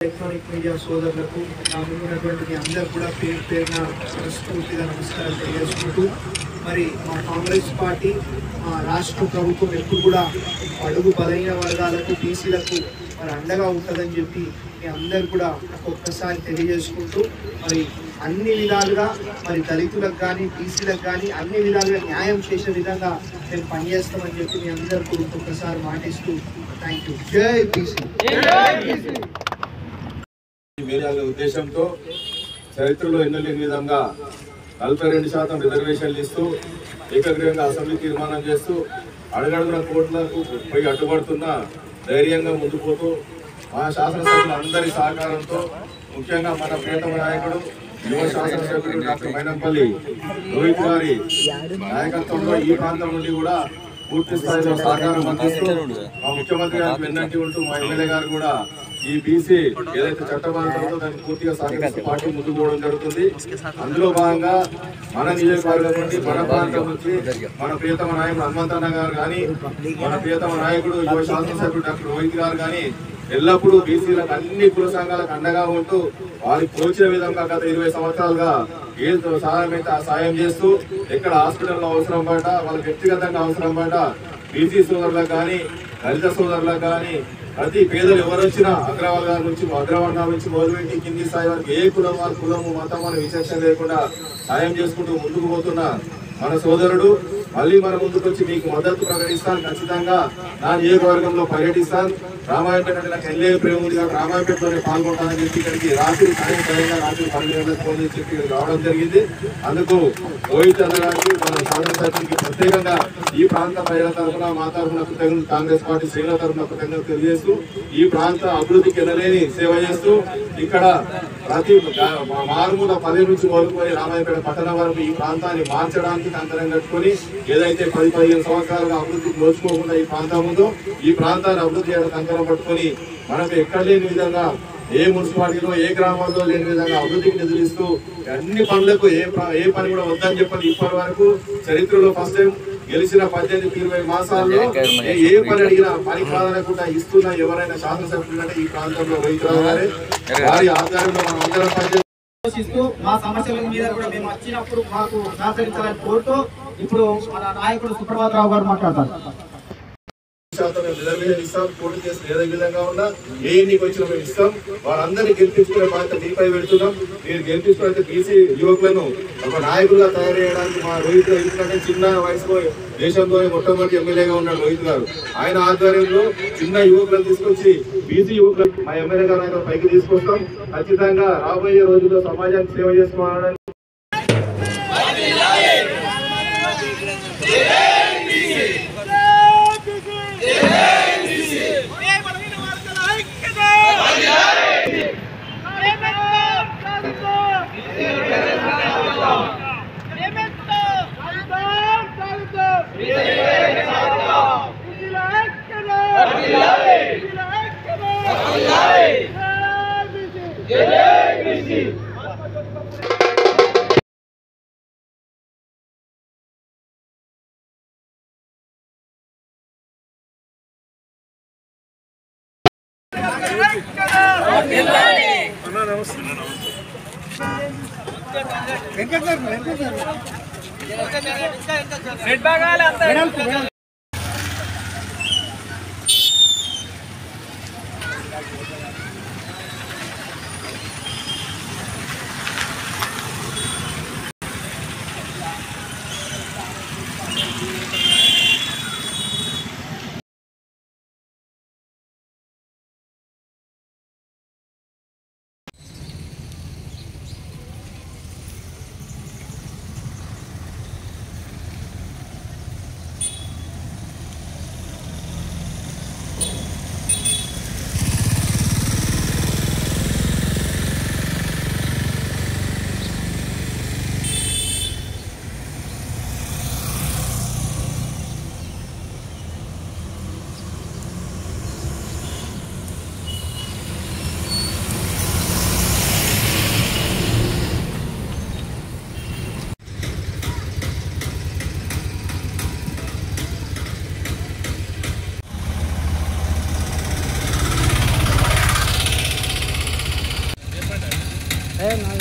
Electronic media సోదరులకు నా ముందున్నటువంటి మీ అందరూ కూడా పేరు పేరున మనస్ఫూర్తిగా నమస్కారం తెలియజేసుకుంటూ మరి మా కాంగ్రెస్ పార్టీ మా రాష్ట్ర ప్రభుత్వం ఎప్పుడు కూడా అడుగు బలైన వర్గాలకు బీసీలకు మరి అండగా ఉంటుందని చెప్పి మీ అందరూ కూడా ఒక్కసారి తెలియజేసుకుంటూ మరి అన్ని విధాలుగా మరి దళితులకు కానీ బీసీలకు కానీ అన్ని విధాలుగా న్యాయం చేసే విధంగా మేము పనిచేస్తామని చెప్పి మీ అందరికీ ఒక్కసారి మాటిస్తూ థ్యాంక్ యూ. జై బీసీ. మీడియా ఉద్దేశంతో చరిత్రలో ఎన్నలేని విధంగా 42% రిజర్వేషన్లు ఇస్తూ ఏకగ్రీవంగా అసెంబ్లీ తీర్మానం చేస్తూ అడుగడుగున కోట్లకు పోయి అడ్డుపడుతున్న ధైర్యంగా ముందుకు పోతూ మా శాసనసభ్యుల అందరి సహకారంతో ముఖ్యంగా మన ప్రియతమ నాయకుడు యువ శాసనసభ్యుడు డాక్టర్ మైనంపల్లి రోహిత్ గారి నాయకత్వంలో ఈ ప్రాంతం నుండి కూడా పూర్తి స్థాయిలో సహకారం అందిస్తూ మా ముఖ్యమంత్రి గారికి వెన్నంటి ఉంటూ మా ఎమ్మెల్యే గారు కూడా ఈ బీసీ ఏదైతే చట్టబద్ధంతో దాన్ని పూర్తిగా సహకరిస్తూ పార్టీ ముందుకు పోవడం జరుగుతుంది. అందులో భాగంగా మన నియోజకవర్గం నుండి మన ప్రాంతం నుంచి మన ప్రియతమ నాయకుడు హనుమంతన్న గారు కానీ మన ప్రియతమ నాయకుడు యువ శాసనసభ్యుడు డాక్టర్ రోహిత్ గారు కానీ ఎల్లప్పుడూ బీసీలకు అన్ని కుల సంఘాలకు అండగా ఉంటూ వారికి తోచిన విధంగా గత 20 సంవత్సరాలుగా ఏ సహాయం అయితే ఆ సాయం చేస్తూ ఎక్కడ హాస్పిటల్లో అవసరం పడ్డ వాళ్ళకి వ్యక్తిగతంగా అవసరం పడ్డ బీసీ సోదరులకు కానీ దళిత సోదరులకు కానీ ప్రతి పేదలు ఎవరు వచ్చినా అగ్రవర్గాల నుంచి అగ్రవర్ణాల నుంచి మొదలుపెట్టి కింది స్థాయి వరకు ఏ కులం వారి కులము మతం అనే విచక్షణ లేకుండా సాయం చేసుకుంటూ ముందుకు పోతున్న మన సోదరుడు మళ్ళీ మన ముందుకు వచ్చి మీకు మద్దతు ప్రకటిస్తాను. ఖచ్చితంగా నా నియోజకవర్గంలో పర్యటిస్తాను. రామాయణపేట అంటే నాకు ఎల్లే ప్రేమ ఉంది కాబట్టి రామాయణపేటలోనే పాల్గొంటానని చెప్పి ఇక్కడికి రాత్రి సాయంత్రంగా రాత్రి 12 గంటలకు ఫోన్ చేసి చెప్పి రావడం జరిగింది. అందుకు రోహిత్ అన్న గారికి మన శాసనసభ్యునికి ప్రత్యేకంగా ఈ ప్రాంత ప్రజల తరఫున మా తరఫున కృతజ్ఞతలు, కాంగ్రెస్ పార్టీ శ్రేణుల తరఫున కృతజ్ఞతలు తెలియజేస్తూ ఈ ప్రాంత అభివృద్ధికి ఎనలేని సేవ చేస్తూ ఇక్కడ ప్రతి మారుమూల 10 నుంచి మొదలుకొని రామాయణపేట పట్టణం వరకు ఈ ప్రాంతాన్ని మార్చడానికి కంకణం కట్టుకొని ఏదైతే 10-15 సంవత్సరాలుగా అభివృద్ధికి నోచుకోకుండా ఈ ప్రాంతం ఉందో ఈ ప్రాంతాన్ని అభివృద్ధి చేయడం కంకణం పట్టుకొని మనకు ఎక్కడ లేని విధంగా ఏ మున్సిపాలిటీలో ఏ గ్రామాల్లో లేని విధంగా అభివృద్ధికి నిధులు ఇస్తూ అన్ని పనులకు ఏ పని కూడా వద్దని చెప్పని ఇప్పటి వరకు చరిత్రలో ఫస్ట్ టైం గెలిచిన 18-20 మాసాల్లో ఏ పని అడిగినా పని కాదనకుండా ఇస్తున్న ఎవరైనా శాసనసభ్యులు అంటే ఈ ప్రాంతంలో రైతులు వారి ఆధారంలో మనం అందరం పనిచేస్తూ మా సమస్యల మీద కూడా మేము వచ్చినప్పుడు మాకు సహకరించాలని కోరుతూ ఇప్పుడు మన నాయకుడు సుప్రభాతరావు గారు మాట్లాడతారు. రిజర్వేషన్ ఇస్తాం, పోటీ చేసి ఏ విధంగా ఉన్నా ఏ ఎన్నిక వచ్చినా మేము ఇస్తాం. వాళ్ళందరినీ గెలిపించుకునే బాధ్యత మీపై పెడుతున్నాం. మీరు గెలిపించుకునే బీసీ యువకులను ఒక నాయకులుగా తయారు చేయడానికి మా రోహిత్ ఎందుకంటే చిన్న వయసులో దేశంలోనే మొట్టమొదటి ఎమ్మెల్యేగా ఉన్నాడు రోహిత్ గారు. ఆయన ఆధ్వర్యంలో చిన్న యువకులను తీసుకొచ్చి బీసీ యువకులను మా ఎమ్మెల్యే గారు ఆయన పైకి తీసుకొస్తాం. ఖచ్చితంగా రాబోయే రోజుల్లో సమాజానికి సేవ చేసుకోవాలని ఏ